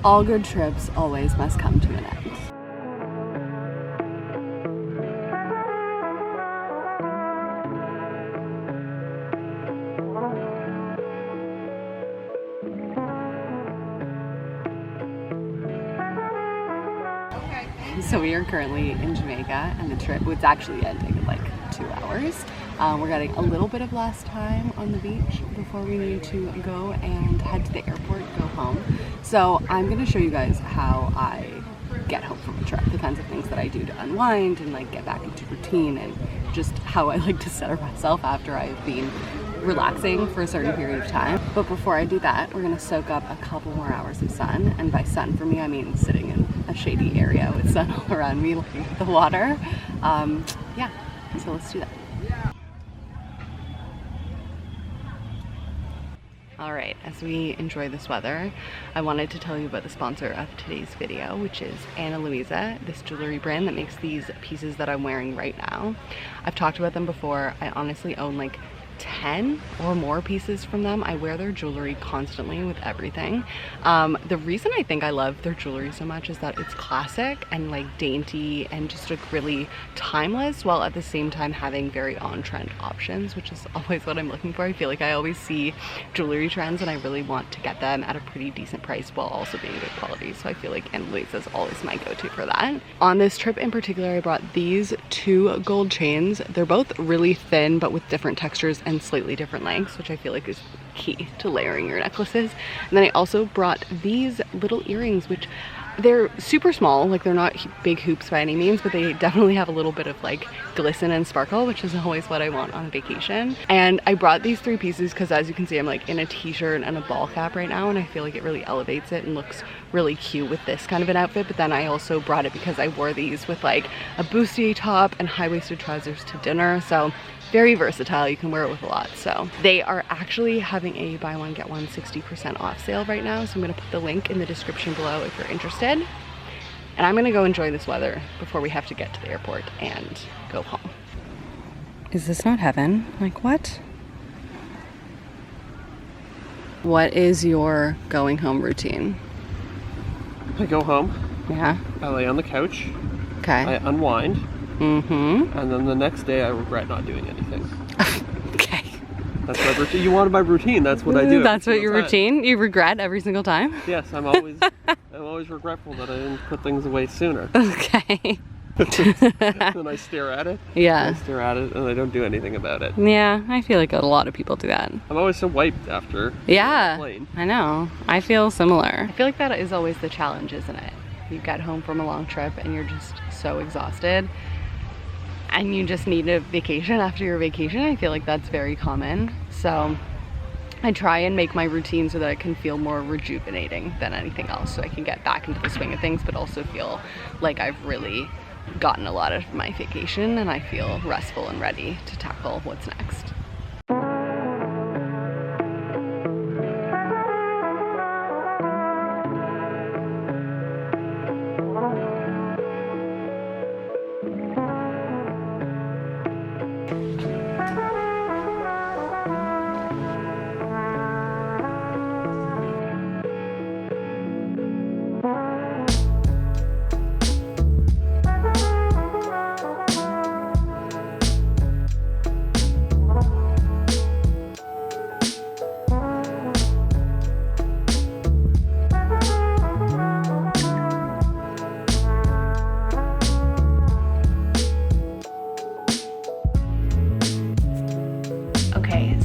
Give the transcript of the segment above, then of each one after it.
All good trips always must come to an end. So we are currently in Jamaica, and the trip was actually ending in like 2 hours. We're getting a little bit of last time on the beach before we need to go and head to the airport, go home. So I'm gonna show you guys how I get home from a trip, the kinds of things that I do to unwind and like get back into routine, and just how I like to center myself after I've been relaxing for a certain period of time. But before I do that, we're gonna soak up a couple more hours of sun, and by sun for me I mean sitting in a shady area with sun all around me looking at the water. Yeah, so let's do that. Alright, as we enjoy this weather, I wanted to tell you about the sponsor of today's video, which is Ana Luisa, this jewelry brand that makes these pieces that I'm wearing right now. I've talked about them before. I honestly own like 10 or more pieces from them. I wear their jewelry constantly with everything. The reason I think I love their jewelry so much is that it's classic and like dainty and just like really timeless, while at the same time having very on-trend options, which is always what I'm looking for. I feel like I always see jewelry trends and I really want to get them at a pretty decent price while also being good quality. So I feel like Ana Luisa is always my go-to for that. On this trip in particular, I brought these 2 gold chains. They're both really thin but with different textures and slightly different lengths, which I feel like is key to layering your necklaces. And then I also brought these little earrings, which they're super small, like they're not big hoops by any means, but they definitely have a little bit of like glisten and sparkle, which is always what I want on a vacation. And I brought these 3 pieces because, as you can see, I'm like in a t-shirt and a ball cap right now, and I feel like it really elevates it and looks really cute with this kind of an outfit. But then I also brought it because I wore these with like a bustier top and high-waisted trousers to dinner, so very versatile. You can wear it with a lot. So they are actually having a buy one get one 60% off sale right now, so I'm gonna put the link in the description below if you're interested. And I'm gonna go enjoy this weather before we have to get to the airport and go home. Is this not heaven? Like, what? What is your going home routine? I go home. Yeah. I lay on the couch. Okay. I unwind. Mm-hmm. And then the next day I regret not doing anything. Okay. That's my routine. You wanted my routine. That's what I do. That's what your routine? You regret every single time? Yes, I'm always regretful that I didn't put things away sooner. Okay. Then I stare at it. Yeah. I stare at it and I don't do anything about it. Yeah, I feel like a lot of people do that. I'm always so wiped after. Yeah, plane. I know. I feel similar. I feel like that is always the challenge, isn't it? You get home from a long trip and you're just so exhausted, and you just need a vacation after your vacation. I feel like that's very common. So I try and make my routine so that it can feel more rejuvenating than anything else, so I can get back into the swing of things, but also feel like I've really gotten a lot of my vacation and I feel restful and ready to tackle what's next.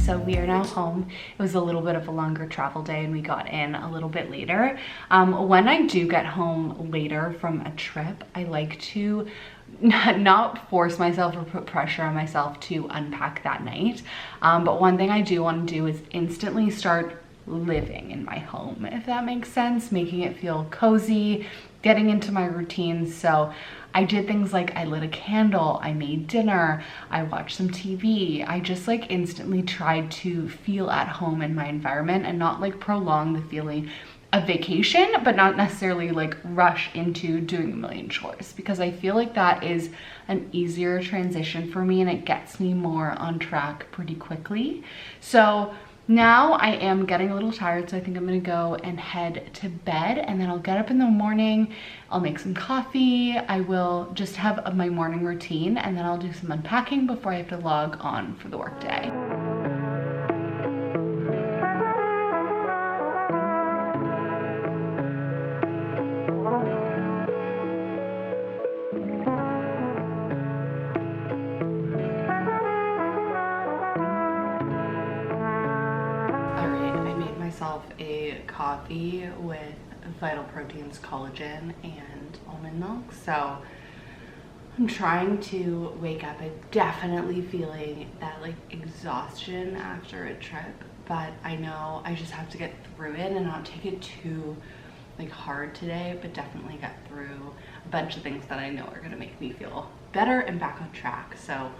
So we are now home. It was a little bit of a longer travel day and we got in a little bit later. When I do get home later from a trip, I like to not force myself or put pressure on myself to unpack that night. But one thing I do want to do is instantly start living in my home, if that makes sense, making it feel cozy, getting into my routines. So I did things like I lit a candle, I made dinner, I watched some TV. I just like instantly tried to feel at home in my environment and not like prolong the feeling of vacation, but not necessarily like rush into doing a million chores, because I feel like that is an easier transition for me and it gets me more on track pretty quickly. So Now I am getting a little tired, so I think I'm gonna go and head to bed, and then I'll get up in the morning, I'll make some coffee, I will just have my morning routine, and then I'll do some unpacking before I have to log on for the workday. A coffee with Vital Proteins collagen and almond milk. So I'm trying to wake up. I'm definitely feeling that like exhaustion after a trip, but I know I just have to get through it and not take it too like hard today, but definitely get through a bunch of things that I know are gonna make me feel better and back on track. So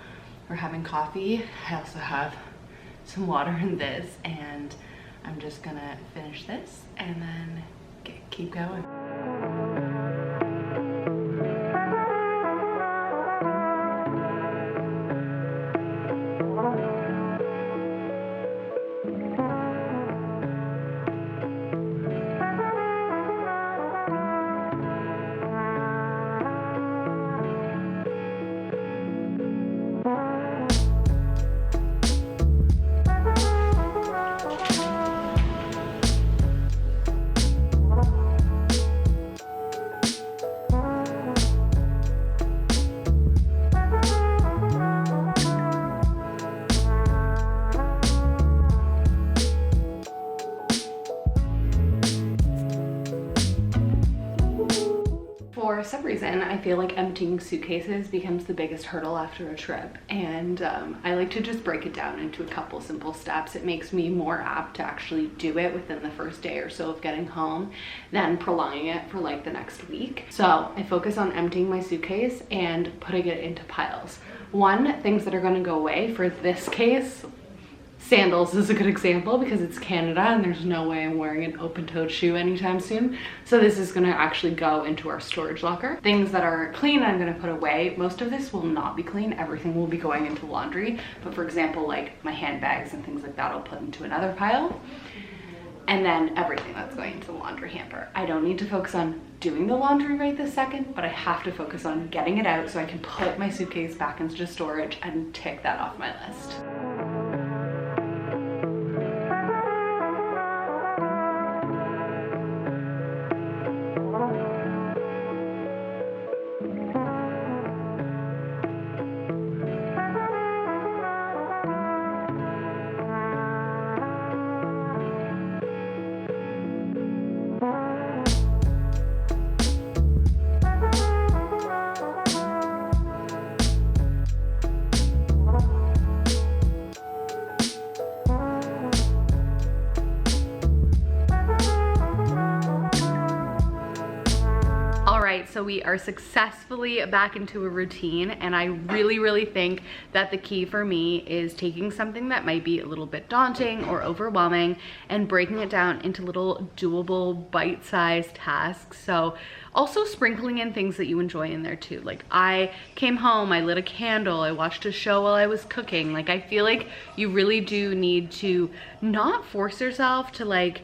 we're having coffee. I also have some water in this, and I'm just gonna finish this and then keep going. For some reason, I feel like emptying suitcases becomes the biggest hurdle after a trip, and I like to just break it down into a couple simple steps. It makes me more apt to actually do it within the first day or so of getting home than prolonging it for like the next week. So I focus on emptying my suitcase and putting it into piles. One, things that are going to go away. For this case, sandals is a good example because it's Canada and there's no way I'm wearing an open-toed shoe anytime soon. So this is gonna actually go into our storage locker. Things that are clean, I'm gonna put away. Most of this will not be clean. Everything will be going into laundry. But for example, like my handbags and things like that, I'll put into another pile. And then everything that's going into the laundry hamper. I don't need to focus on doing the laundry right this second, but I have to focus on getting it out so I can put my suitcase back into storage and tick that off my list. So we are successfully back into a routine, and I really think that the key for me is taking something that might be a little bit daunting or overwhelming and breaking it down into little doable bite-sized tasks. So also sprinkling in things that you enjoy in there too. Like I came home, I lit a candle, I watched a show while I was cooking. Like I feel like you really do need to not force yourself to like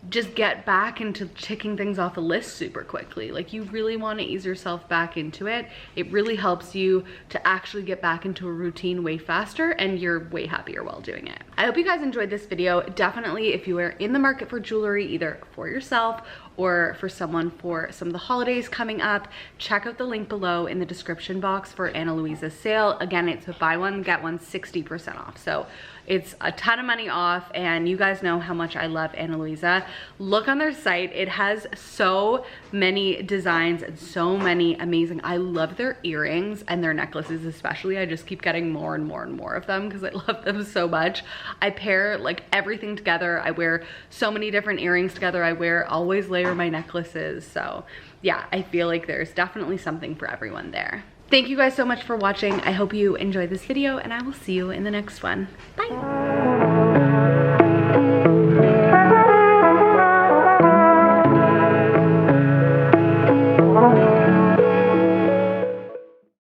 just get back into ticking things off a list super quickly. Like you really want to ease yourself back into it. It really helps you to actually get back into a routine way faster, and you're way happier while doing it. I hope you guys enjoyed this video. Definitely, if you are in the market for jewelry, either for yourself or for someone for some of the holidays coming up, check out the link below in the description box for Ana Luisa's sale. Again, it's a buy one, get one 60% off. So it's a ton of money off, and you guys know how much I love Ana Luisa. Look on their site. It has so many designs and so many amazing, I love their earrings and their necklaces especially. I just keep getting more and more and more of them because I love them so much. I pair like everything together. I wear so many different earrings together. Always layer my necklaces. So yeah, I feel like there's definitely something for everyone there. Thank you guys so much for watching. I hope you enjoyed this video, and I will see you in the next one. Bye.